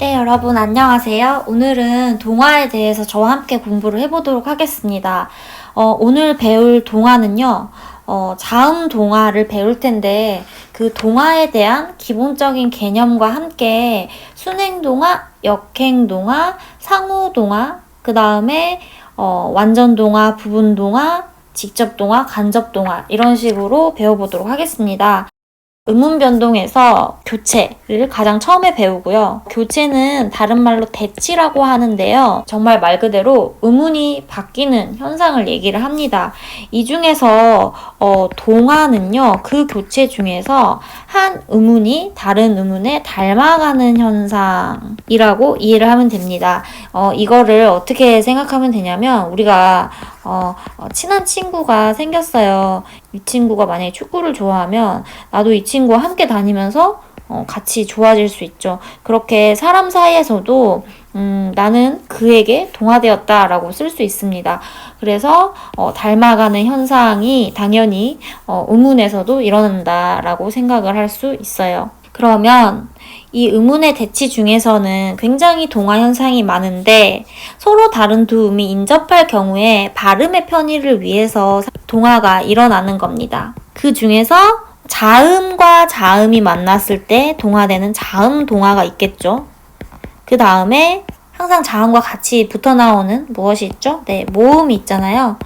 네, 여러분 안녕하세요. 오늘은 동화에 대해서 저와 함께 공부를 해보도록 하겠습니다. 오늘 배울 동화는요, 자음 동화를 배울 텐데 그 동화에 대한 기본적인 개념과 함께 순행 동화, 역행 동화, 상호 동화, 그 다음에 완전 동화, 부분 동화, 직접 동화, 간접 동화 이런 식으로 배워보도록 하겠습니다. 음운 변동에서 교체를 가장 처음에 배우고요. 교체는 다른 말로 대치라고 하는데요. 정말 말 그대로 음운이 바뀌는 현상을 얘기를 합니다. 이 중에서 동화는요. 그 교체 중에서 한 음운이 다른 음운에 닮아가는 현상이라고 이해를 하면 됩니다. 이거를 어떻게 생각하면 되냐면 우리가 친한 친구가 생겼어요. 이 친구가 만약에 축구를 좋아하면 나도 이 친구와 함께 다니면서 같이 좋아질 수 있죠. 그렇게 사람 사이에서도 나는 그에게 동화되었다 라고 쓸 수 있습니다. 그래서 닮아가는 현상이 당연히 음운에서도 일어난다 라고 생각을 할 수 있어요. 그러면 이 음운의 대치 중에서는 굉장히 동화 현상이 많은데 서로 다른 두 음이 인접할 경우에 발음의 편의를 위해서 동화가 일어나는 겁니다. 그 중에서 자음과 자음이 만났을 때 동화되는 자음 동화가 있겠죠. 그 다음에 항상 자음과 같이 붙어 나오는 무엇이 있죠? 네, 모음이 있잖아요.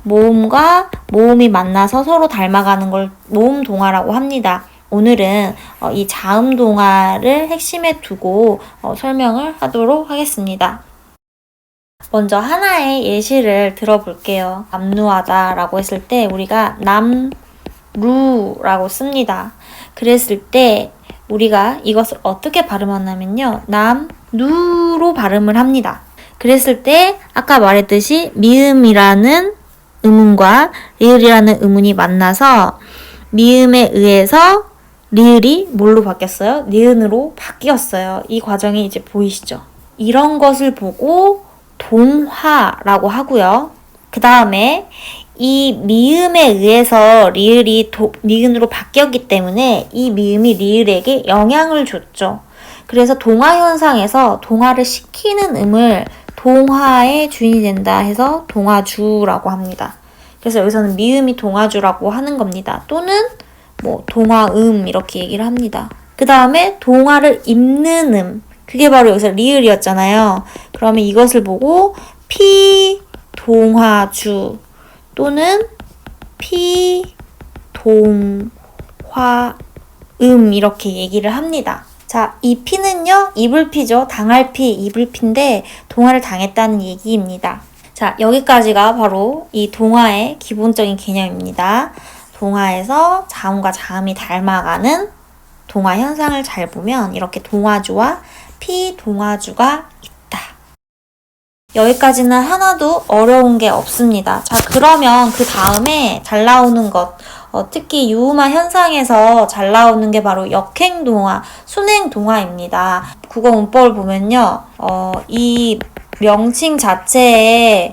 모음과 모음이 만나서 서로 닮아가는 걸 모음 동화라고 합니다. 오늘은 이 자음 동화를 핵심에 두고 설명을 하도록 하겠습니다. 먼저 하나의 예시를 들어볼게요. 남루하다 라고 했을 때 우리가 남루라고 씁니다. 그랬을 때 우리가 이것을 어떻게 발음하냐면요. 남루로 발음을 합니다. 그랬을 때 아까 말했듯이 미음이라는 음운과 리을이라는 음운이 만나서 미음에 의해서 리을이 뭘로 바뀌었어요? 니은으로 바뀌었어요. 이 과정이 이제 보이시죠? 이런 것을 보고 동화라고 하고요. 그 다음에 이 미음에 의해서 리을이 니은으로 바뀌었기 때문에 이 미음이 리을에게 영향을 줬죠. 그래서 동화 현상에서 동화를 시키는 음을 동화의 주인이 된다 해서 동화주라고 합니다. 그래서 여기서는 미음이 동화주라고 하는 겁니다. 또는 동화음 이렇게 얘기를 합니다. 그 다음에 동화를 잇는 음, 그게 바로 여기서 리을이었잖아요. 그러면 이것을 보고 피동화주 또는 피동화음 이렇게 얘기를 합니다. 자, 이 피는요, 이불피죠. 당할 피, 이불피인데 동화를 당했다는 얘기입니다. 자, 여기까지가 바로 이 동화의 기본적인 개념입니다. 동화에서 자음과 자음이 닮아가는 동화 현상을 잘 보면 이렇게 동화주와 피동화주가 있다. 여기까지는 하나도 어려운 게 없습니다. 자, 그러면 그 다음에 잘 나오는 것, 특히 유음화 현상에서 잘 나오는 게 바로 역행동화, 순행동화입니다. 국어 문법을 보면요, 이 명칭 자체에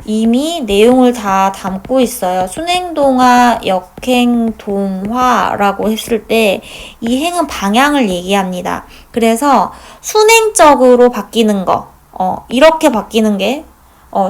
이미 내용을 다 담고 있어요. 순행동화, 역행동화라고 했을 때 이 행은 방향을 얘기합니다. 그래서 순행적으로 바뀌는 거, 이렇게 바뀌는 게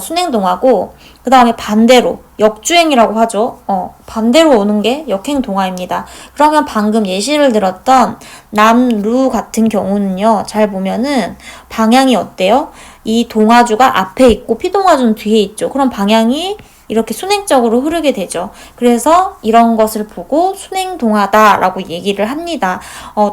순행동화고 그 다음에 반대로 역주행이라고 하죠. 반대로 오는 게 역행동화입니다. 그러면 방금 예시를 들었던 남루 같은 경우는요. 잘 보면은 방향이 어때요? 이 동화주가 앞에 있고 피동화주는 뒤에 있죠. 그럼 방향이 이렇게 순행적으로 흐르게 되죠. 그래서 이런 것을 보고 순행동화다라고 얘기를 합니다.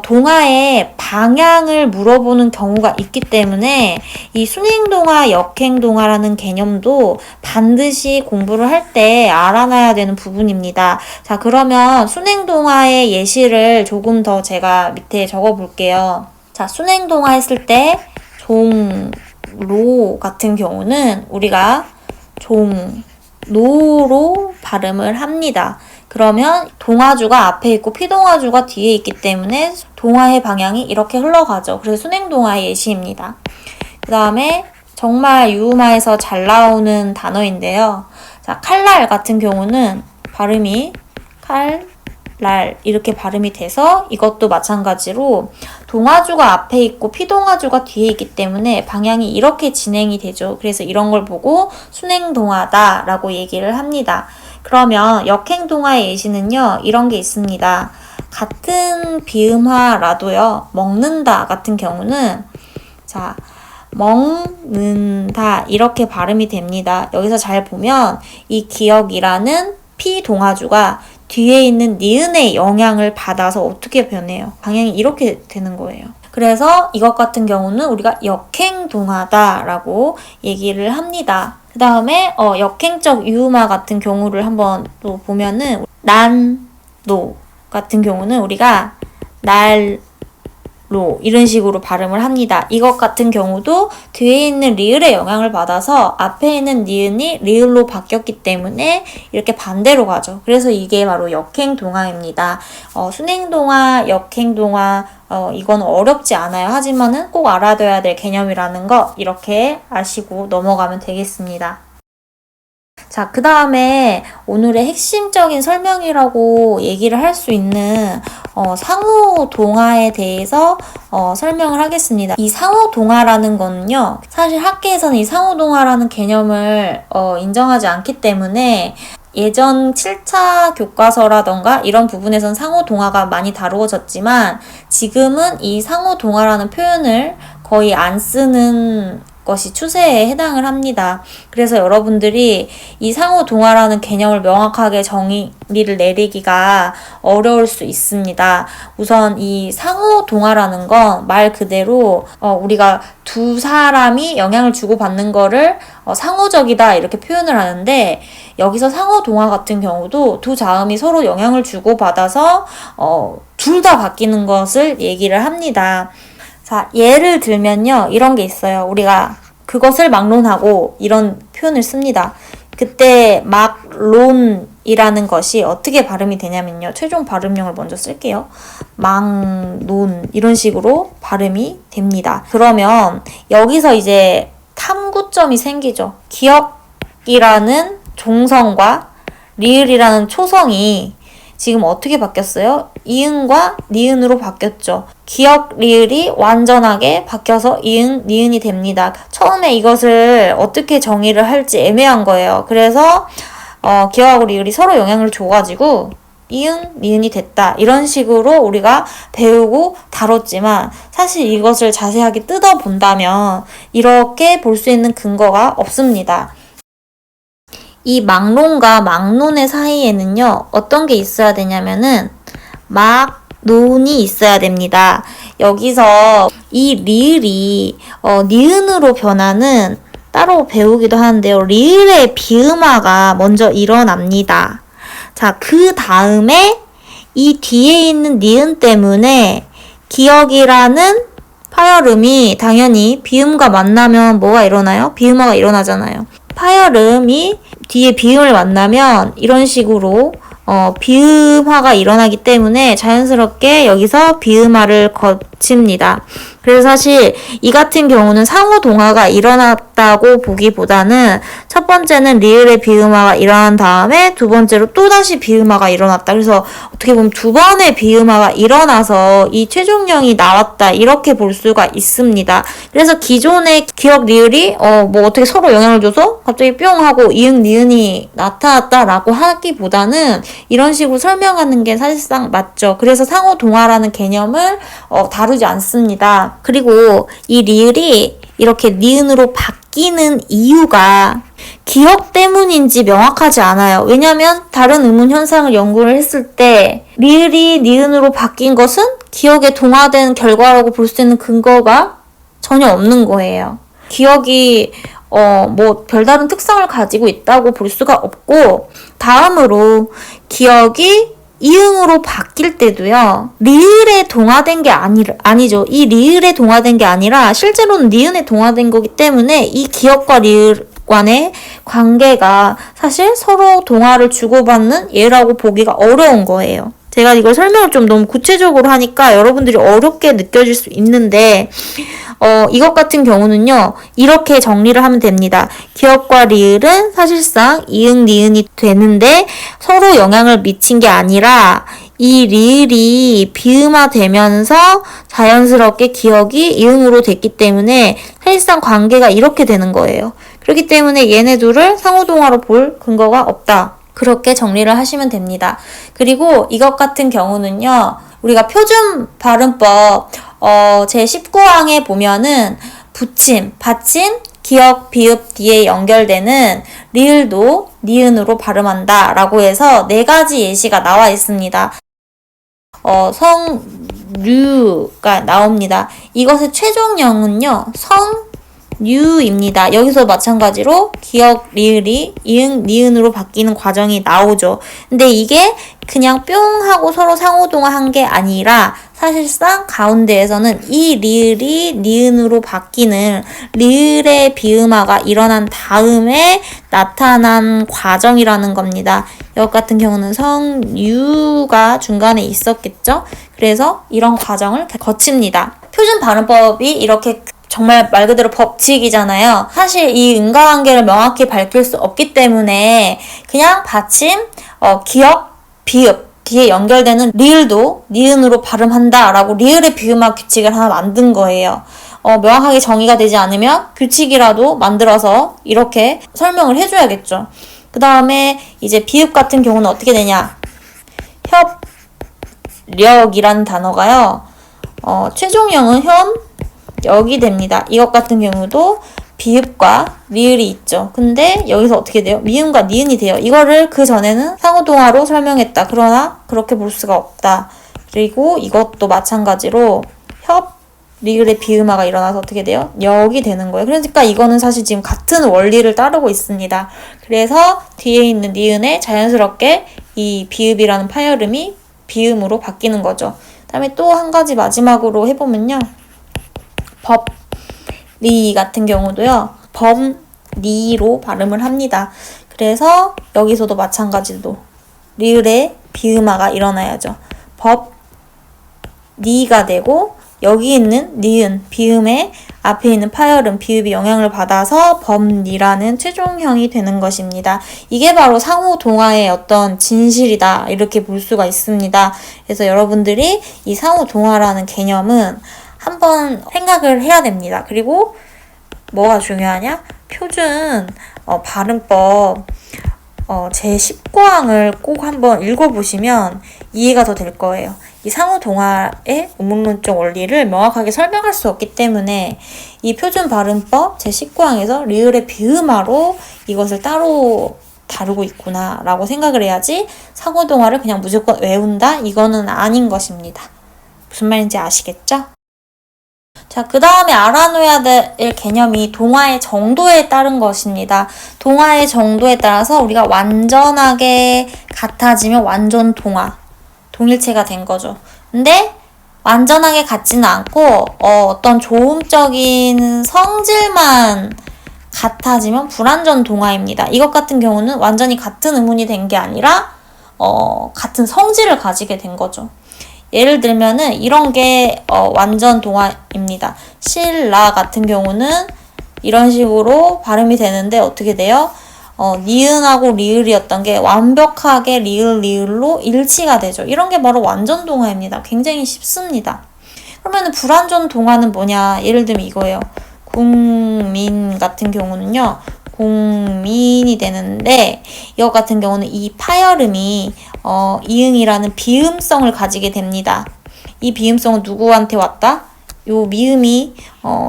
동화의 방향을 물어보는 경우가 있기 때문에 이 순행동화, 역행동화라는 개념도 반드시 공부를 할 때 알아놔야 되는 부분입니다. 자, 그러면 순행동화의 예시를 조금 더 제가 밑에 적어 볼게요. 자, 순행동화 했을 때 종로 같은 경우는 우리가 노로 발음을 합니다. 그러면 동화주가 앞에 있고 피동화주가 뒤에 있기 때문에 동화의 방향이 이렇게 흘러가죠. 그래서 순행동화의 예시입니다. 그 다음에 정말 유음화에서 잘 나오는 단어인데요. 자, 칼날 같은 경우는 발음이 랄 이렇게 발음이 돼서 이것도 마찬가지로 동아주가 앞에 있고 피동아주가 뒤에 있기 때문에 방향이 이렇게 진행이 되죠. 그래서 이런 걸 보고 순행동아다 라고 얘기를 합니다. 그러면 역행동아의 예시는요, 이런 게 있습니다. 같은 비음화라도요, 먹는다 같은 경우는 자, 먹는다 이렇게 발음이 됩니다. 여기서 잘 보면 이 기억이라는 피동아주가 뒤에 있는 니은의 영향을 받아서 어떻게 변해요? 방향이 이렇게 되는 거예요. 그래서 이것 같은 경우는 우리가 역행동아다라고 얘기를 합니다. 그 다음에 역행적 유음화 같은 경우를 한번 또 보면은 난로 같은 경우는 우리가 날로 이런 식으로 발음을 합니다. 이것 같은 경우도 뒤에 있는 리을의 영향을 받아서 앞에 있는 니은이 리을로 바뀌었기 때문에 이렇게 반대로 가죠. 그래서 이게 바로 역행동아입니다. 순행동아, 역행동아 이건 어렵지 않아요. 하지만은 꼭 알아둬야 될 개념이라는 거 이렇게 아시고 넘어가면 되겠습니다. 자, 그 다음에 오늘의 핵심적인 설명이라고 얘기를 할 수 있는 상호 동아에 대해서 설명을 하겠습니다. 이 상호 동아라는 거는요, 사실 학계에서는 이 상호 동아라는 개념을 인정하지 않기 때문에 예전 7차 교과서라던가 이런 부분에선 상호 동아가 많이 다루어졌지만 지금은 이 상호 동아라는 표현을 거의 안 쓰는 것이 추세에 해당을 합니다. 그래서 여러분들이 이 상호 동아라는 개념을 명확하게 정의를 내리기가 어려울 수 있습니다. 우선 이 상호 동아라는 건 말 그대로 우리가 두 사람이 영향을 주고받는 거를 상호적이다 이렇게 표현을 하는데 여기서 상호 동아 같은 경우도 두 자음이 서로 영향을 주고받아서 둘 다 바뀌는 것을 얘기를 합니다. 자, 예를 들면요. 이런 게 있어요. 우리가 그것을 막론하고 이런 표현을 씁니다. 그때 막론이라는 것이 어떻게 발음이 되냐면요. 최종 발음용을 먼저 쓸게요. 막론 이런 식으로 발음이 됩니다. 그러면 여기서 이제 탐구점이 생기죠. 기억이라는 종성과 리을이라는 초성이 지금 어떻게 바뀌었어요? 이응과 니은으로 바뀌었죠. 기억, 리을이 완전하게 바뀌어서 이응, 니은이 됩니다. 처음에 이것을 어떻게 정의를 할지 애매한 거예요. 그래서 기억하고 리을이 서로 영향을 줘가지고 이응, 니은이 됐다. 이런 식으로 우리가 배우고 다뤘지만 사실 이것을 자세하게 뜯어본다면 이렇게 볼 수 있는 근거가 없습니다. 이 막론과 막론의 사이에는요, 어떤 게 있어야 되냐면은, 막론이 있어야 됩니다. 여기서 이 리을이, 니은으로 변하는 따로 배우기도 하는데요. 리을의 비음화가 먼저 일어납니다. 자, 그 다음에 이 뒤에 있는 니은 때문에 기억이라는 파열음이 당연히 비음과 만나면 뭐가 일어나요? 비음화가 일어나잖아요. 파열음이 뒤에 비음을 만나면 이런 식으로 비음화가 일어나기 때문에 자연스럽게 여기서 비음화를 거칩니다. 그래서 사실 이 같은 경우는 상호 동화가 일어났다고 보기보다는 첫 번째는 리을의 비음화가 일어난 다음에 두 번째로 또다시 비음화가 일어났다. 그래서 어떻게 보면 두 번의 비음화가 일어나서 이 최종령이 나왔다. 이렇게 볼 수가 있습니다. 그래서 기존의 기억 리을이 뭐 어떻게 서로 영향을 줘서 갑자기 뿅 하고 이응 니은이 나타났다라고 하기보다는 이런 식으로 설명하는 게 사실상 맞죠. 그래서 상호 동화라는 개념을 다루지 않습니다. 그리고 이 리을이 이렇게 니은으로 바뀌는 이유가 기억 때문인지 명확하지 않아요. 왜냐면 다른 의문 현상을 연구를 했을 때 리을이 니은으로 바뀐 것은 기억에 동화된 결과라고 볼 수 있는 근거가 전혀 없는 거예요. 기억이 뭐 별다른 특성을 가지고 있다고 볼 수가 없고, 다음으로 기억이 이응으로 바뀔 때도요, 리을에 동화된 게 아니죠. 이 리을에 동화된 게 아니라 실제로는 니은에 동화된 거기 때문에 이 기억과 리을 간의 관계가 사실 서로 동화를 주고받는 예라고 보기가 어려운 거예요. 제가 이걸 설명을 좀 너무 구체적으로 하니까 여러분들이 어렵게 느껴질 수 있는데, 이것 같은 경우는요, 이렇게 정리를 하면 됩니다. 기억과 리을은 사실상 이응, 니은이 되는데 서로 영향을 미친 게 아니라 이 리을이 비음화되면서 자연스럽게 기억이 이응으로 됐기 때문에 사실상 관계가 이렇게 되는 거예요. 그렇기 때문에 얘네 둘을 상호동화로 볼 근거가 없다. 그렇게 정리를 하시면 됩니다. 그리고 이것 같은 경우는요. 우리가 표준 발음법 제19항에 보면은 붙임, 받침, 기역, 비읍 뒤에 연결되는 리을도 니은으로 발음한다 라고 해서 4가지 예시가 나와 있습니다. 성류가 나옵니다. 이것의 최종형은요. 성유입니다. 여기서 마찬가지로 기역, 리을이 이응, 니은으로 바뀌는 과정이 나오죠. 근데 이게 그냥 뿅 하고 서로 상호동화한 게 아니라 사실상 가운데에서는 이 리을이 니은으로 바뀌는 리을의 비음화가 일어난 다음에 나타난 과정이라는 겁니다. 이것 같은 경우는 성유가 중간에 있었겠죠? 그래서 이런 과정을 거칩니다. 표준 발음법이 이렇게 정말 말 그대로 법칙이잖아요. 사실 이 인과관계를 명확히 밝힐 수 없기 때문에 그냥 받침, 기역, 비읍 뒤에 연결되는 리을도 니은으로 발음한다 라고 리을의 비음화 규칙을 하나 만든 거예요. 명확하게 정의가 되지 않으면 규칙이라도 만들어서 이렇게 설명을 해줘야겠죠. 그 다음에 이제 비읍 같은 경우는 어떻게 되냐. 협력이라는 단어가요. 최종형은 협력이 됩니다. 이것 같은 경우도 비읍과 리을이 있죠. 근데 여기서 어떻게 돼요? 미음과 니은이 돼요. 이거를 그 전에는 상호동화로 설명했다. 그러나 그렇게 볼 수가 없다. 그리고 이것도 마찬가지로 리을의 비음화가 일어나서 어떻게 돼요? 역이 되는 거예요. 그러니까 이거는 사실 지금 같은 원리를 따르고 있습니다. 그래서 뒤에 있는 니은에 자연스럽게 이 비읍이라는 파열음이 비음으로 바뀌는 거죠. 그 다음에 또 한 가지 마지막으로 해보면요. 리 같은 경우도요. 범리로 발음을 합니다. 그래서 여기서도 마찬가지로 리을의 비음화가 일어나야죠. 리가 되고 여기 있는 니은, 비음의 앞에 있는 파열음, 비읍이 영향을 받아서 범리라는 최종형이 되는 것입니다. 이게 바로 상호동화의 어떤 진실이다 이렇게 볼 수가 있습니다. 그래서 여러분들이 이 상호동화라는 개념은 한번 생각을 해야 됩니다. 그리고 뭐가 중요하냐? 표준 발음법 제19항을 꼭 한번 읽어보시면 이해가 더 될 거예요. 이 상호동화의 우문론적 원리를 명확하게 설명할 수 없기 때문에 이 표준 발음법 제19항에서 리을의 비음화로 이것을 따로 다루고 있구나 라고 생각을 해야지 상호동화를 그냥 무조건 외운다? 이거는 아닌 것입니다. 무슨 말인지 아시겠죠? 자, 그 다음에 알아놓아야 될 개념이 동화의 정도에 따른 것입니다. 동화의 정도에 따라서 우리가 완전하게 같아지면 완전 동화, 동일체가 된 거죠. 근데 완전하게 같지는 않고 어떤 조음적인 성질만 같아지면 불완전 동화입니다. 이것 같은 경우는 완전히 같은 음운이 된 게 아니라 같은 성질을 가지게 된 거죠. 예를 들면은 이런 게 완전 동화입니다. 실라 같은 경우는 이런 식으로 발음이 되는데 어떻게 돼요? 니은하고 리을이었던 게 완벽하게 리을로 일치가 되죠. 이런 게 바로 완전 동화입니다. 굉장히 쉽습니다. 그러면은 불완전 동화는 뭐냐? 예를 들면 이거예요. 국민 같은 경우는요. 공민이 되는데 이것 같은 경우는 이 파열음이 이응이라는 비음성을 가지게 됩니다. 이 비음성은 누구한테 왔다? 요 미음이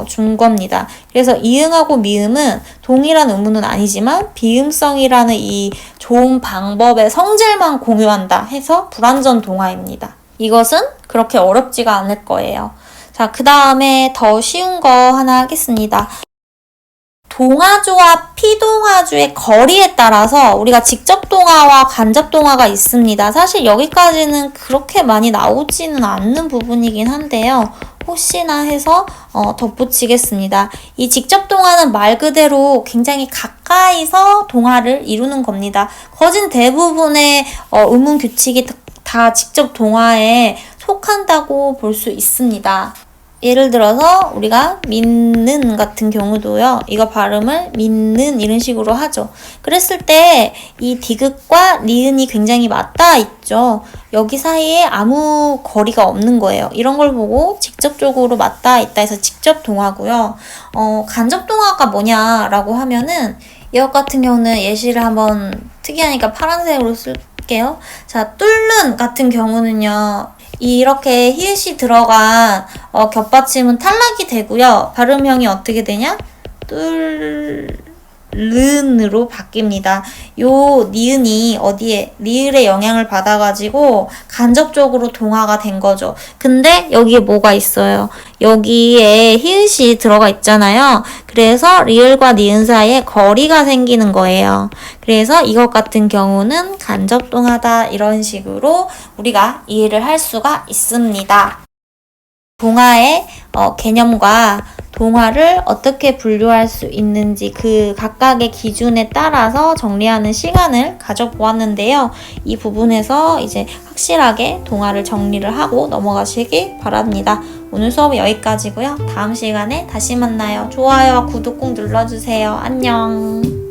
준 겁니다. 그래서 이응하고 미음은 동일한 음운은 아니지만 비음성이라는 이 좋은 방법의 성질만 공유한다 해서 불완전 동화입니다. 이것은 그렇게 어렵지가 않을 거예요. 자, 그 다음에 더 쉬운 거 하나 하겠습니다. 동화주와 피동화주의 거리에 따라서 우리가 직접동화와 간접동화가 있습니다. 사실 여기까지는 그렇게 많이 나오지는 않는 부분이긴 한데요. 혹시나 해서 덧붙이겠습니다. 이 직접동화는 말 그대로 굉장히 가까이서 동화를 이루는 겁니다. 거진 대부분의 음운 규칙이 다 직접동화에 속한다고 볼 수 있습니다. 예를 들어서 우리가 믿는 같은 경우도요. 이거 발음을 믿는 이런 식으로 하죠. 그랬을 때 이 디귿과 니은이 굉장히 맞닿아 있죠. 여기 사이에 아무 거리가 없는 거예요. 이런 걸 보고 직접적으로 맞닿아 있다 해서 직접 동화고요. 간접 동화가 뭐냐라고 하면은 이것 같은 경우는 예시를 한번 특이하니까 파란색으로 쓸게요. 자, 뚫는 같은 경우는요. 이렇게 히읗이 들어간 겹받침은 탈락이 되고요. 발음형이 어떻게 되냐? 뚫른으로 바뀝니다. 요 니은이 어디에 리을의 영향을 받아가지고 간접적으로 동화가 된 거죠. 근데 여기에 뭐가 있어요? 여기에 히읗이 들어가 있잖아요. 그래서 리을과 니은 사이에 거리가 생기는 거예요. 그래서 이것 같은 경우는 간접 동화다 이런 식으로 우리가 이해를 할 수가 있습니다. 동화의 개념과 동화를 어떻게 분류할 수 있는지 그 각각의 기준에 따라서 정리하는 시간을 가져보았는데요. 이 부분에서 이제 확실하게 동화를 정리를 하고 넘어가시기 바랍니다. 오늘 수업은 여기까지고요. 다음 시간에 다시 만나요. 좋아요와 구독 꼭 눌러주세요. 안녕.